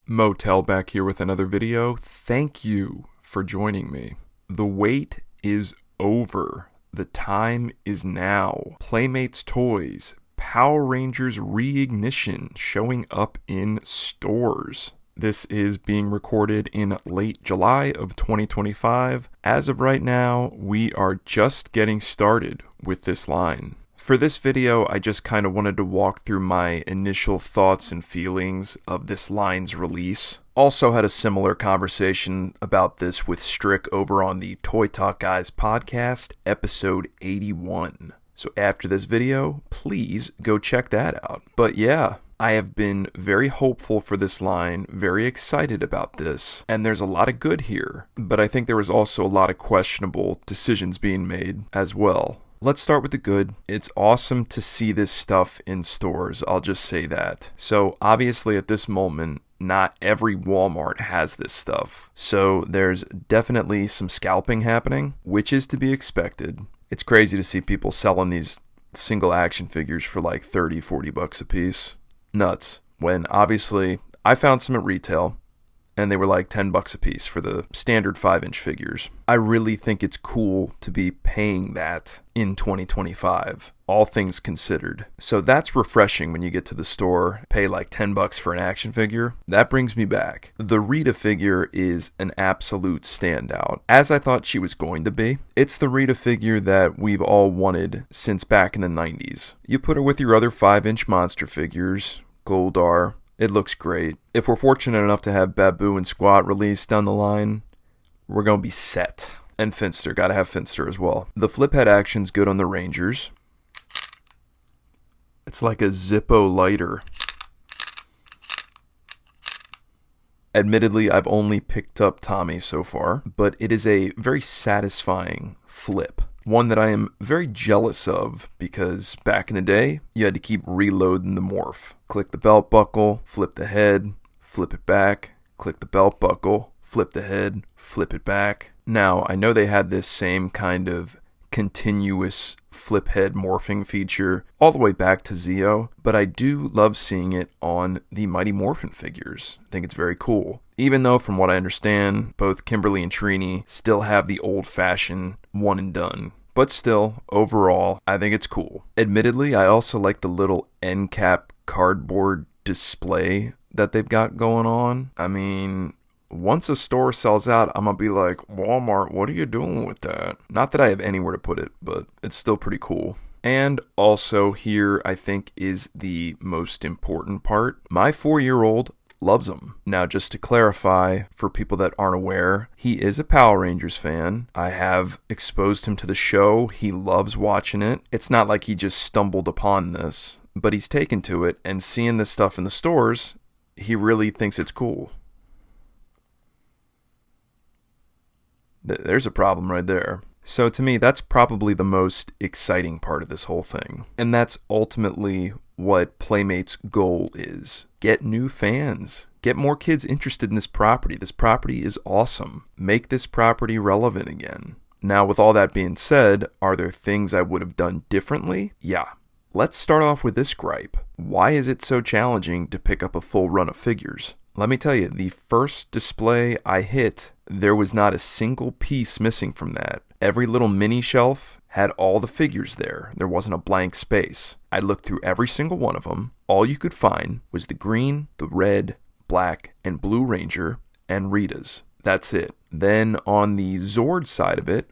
Motel back here with another video. Thank you for joining me. The wait is over. The time is now. Playmates toys, Power Rangers Reignition showing up in stores. This is being recorded in late July of 2025. As of right now, we are just getting started with this line. For this video, I just kind of wanted to walk through my initial thoughts and feelings of this line's release. Also had a similar conversation about this with Strick over on the Toy Talk Guys podcast, episode 81. So after this video, please go check that out. But yeah, I have been very hopeful for this line, very excited about this, and there's a lot of good here. But I think there was also a lot of questionable decisions being made as well. Let's start with the good. It's awesome to see this stuff in stores, I'll just say that. So obviously at this moment, not every Walmart has this stuff. So there's definitely some scalping happening, which is to be expected. It's crazy to see people selling these single action figures for like 30, 40 bucks a piece. Nuts. When obviously I found some at retail, and they were like 10 bucks a piece for the standard 5-inch figures. I really think it's cool to be paying that in 2025, all things considered. So that's refreshing when you get to the store, pay like 10 bucks for an action figure. That brings me back. The Rita figure is an absolute standout, as I thought she was going to be. It's the Rita figure that we've all wanted since back in the 90s. You put her with your other 5-inch monster figures, Goldar. It looks great. If we're fortunate enough to have Babu and Squat released down the line, we're going to be set. And Finster, gotta have Finster as well. The flip head action's good on the Rangers. It's like a Zippo lighter. Admittedly, I've only picked up Tommy so far, but it is a very satisfying flip. One that I am very jealous of because back in the day, you had to keep reloading the morph. Click the belt buckle, flip the head, flip it back, click the belt buckle, flip the head, flip it back. Now, I know they had this same kind of continuous flip head morphing feature all the way back to Zeo, but I do love seeing it on the Mighty Morphin figures. I think it's very cool. Even though, from what I understand, both Kimberly and Trini still have the old-fashioned one and done. But still, overall, I think it's cool. Admittedly, I also like the little end cap cardboard display that they've got going on. I mean, once a store sells out, I'm gonna be like, Walmart, what are you doing with that? Not that I have anywhere to put it, but it's still pretty cool. And also here, I think, is the most important part. My 4-year-old loves them. Now, just to clarify, for people that aren't aware, he is a Power Rangers fan. I have exposed him to the show. He loves watching it. It's not like he just stumbled upon this, but he's taken to it, and seeing this stuff in the stores, he really thinks it's cool. There's a problem right there. So to me, that's probably the most exciting part of this whole thing. And that's ultimately what Playmates' goal is. Get new fans. Get more kids interested in this property. This property is awesome. Make this property relevant again. Now, with all that being said, are there things I would have done differently? Yeah. Let's start off with this gripe. Why is it so challenging to pick up a full run of figures? Let me tell you, the first display I hit, there was not a single piece missing from that. Every little mini shelf had all the figures there. There wasn't a blank space. I looked through every single one of them. All you could find was the green, the red, black, and blue Ranger, and Rita's. That's it. Then on the Zord side of it,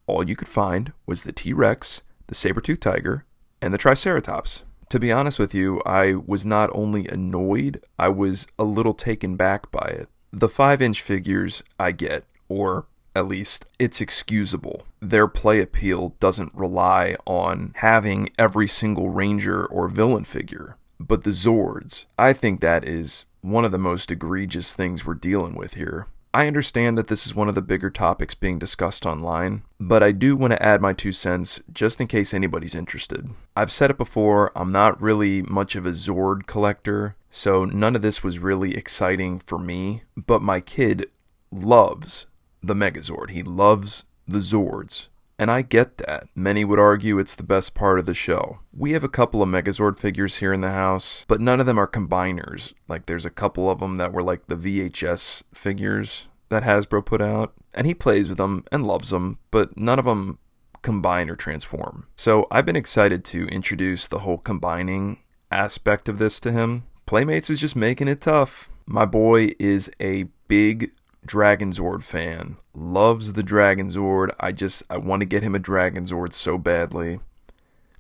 all you could find was the T-Rex, the Saber-Tooth Tiger, and the Triceratops. To be honest with you, I was not only annoyed, I was a little taken back by it. The 5-inch figures I get, or at least it's excusable. Their play appeal doesn't rely on having every single Ranger or villain figure. But the Zords, I think that is one of the most egregious things we're dealing with here. I understand that this is one of the bigger topics being discussed online, but I do want to add my 2 cents just in case anybody's interested. I've said it before, I'm not really much of a Zord collector, so none of this was really exciting for me, but my kid loves the Megazord. He loves the Zords, And I get that. Many would argue it's the best part of the show. We have a couple of Megazord figures here in the house, but none of them are combiners. Like, there's a couple of them that were like the VHS figures that Hasbro put out, and he plays with them and loves them, but none of them combine or transform. So I've been excited to introduce the whole combining aspect of this to him. Playmates is just making it tough. My boy is a big Dragonzord fan. Loves the Dragonzord. I want to get him a Dragonzord so badly.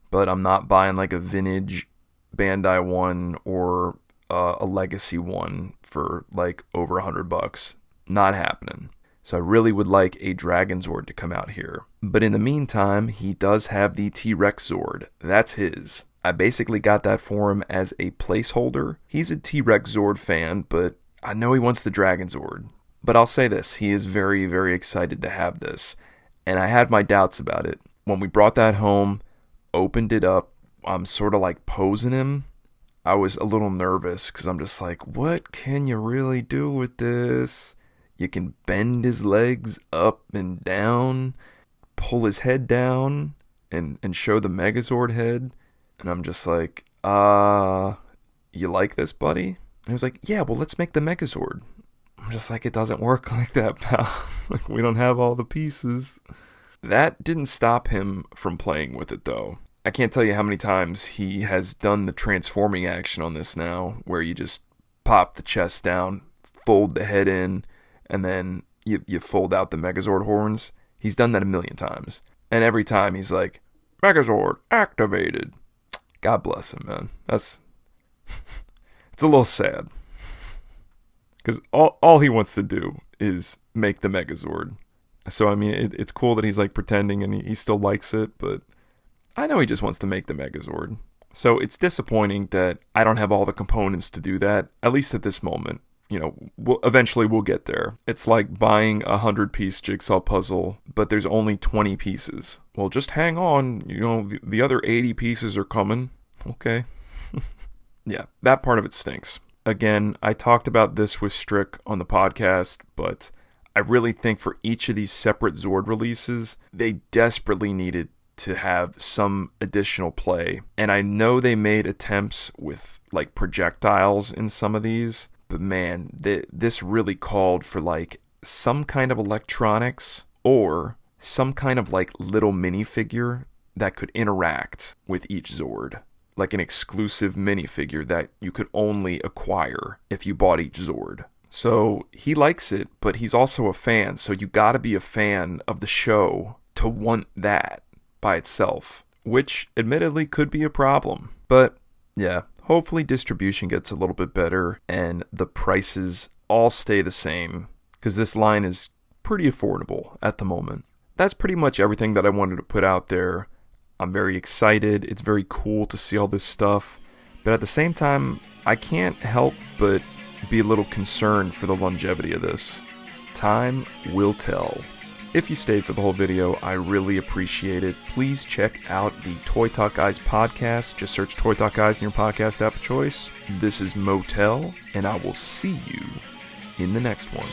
But I'm not buying like a vintage Bandai one or a legacy one for like over $100. Not happening. So I really would like a Dragonzord to come out here. But in the meantime, he does have the T-Rex Zord. That's his. I basically got that for him as a placeholder. He's a T-Rex Zord fan, but I know he wants the Dragonzord. But I'll say this, he is very, very excited to have this. And I had my doubts about it. When we brought that home, opened it up, I'm sort of like posing him. I was a little nervous because I'm just like, what can you really do with this? You can bend his legs up and down, pull his head down, and show the Megazord head. And I'm just like, you like this, buddy? And he was like, yeah, well, let's make the Megazord. I'm just like, it doesn't work like that, pal. Like, we don't have all the pieces. That didn't stop him from playing with it, though. I can't tell you how many times he has done the transforming action on this now, where you just pop the chest down, fold the head in, and then you fold out the Megazord horns. He's done that a million times. And every time he's like, Megazord activated. God bless him, man. It's a little sad. Because all he wants to do is make the Megazord. So, I mean, it's cool that he's like pretending and he still likes it, but I know he just wants to make the Megazord. So it's disappointing that I don't have all the components to do that, at least at this moment. You know, eventually we'll get there. It's like buying a 100-piece jigsaw puzzle, but there's only 20 pieces. Well, just hang on. You know, the other 80 pieces are coming. Okay. Yeah, that part of it stinks. Again, I talked about this with Strick on the podcast, but I really think for each of these separate Zord releases, they desperately needed to have some additional play. And I know they made attempts with like projectiles in some of these, but man, this really called for like some kind of electronics or some kind of like little minifigure that could interact with each Zord. Like an exclusive minifigure that you could only acquire if you bought each Zord. So he likes it, but he's also a fan, so you gotta be a fan of the show to want that by itself, which admittedly could be a problem. But yeah, hopefully distribution gets a little bit better and the prices all stay the same, because this line is pretty affordable at the moment. That's pretty much everything that I wanted to put out there. I'm very excited. It's very cool to see all this stuff. But at the same time, I can't help but be a little concerned for the longevity of this. Time will tell. If you stayed for the whole video, I really appreciate it. Please check out the Toy Talk Guys podcast. Just search Toy Talk Guys in your podcast app of choice. This is Motel, and I will see you in the next one.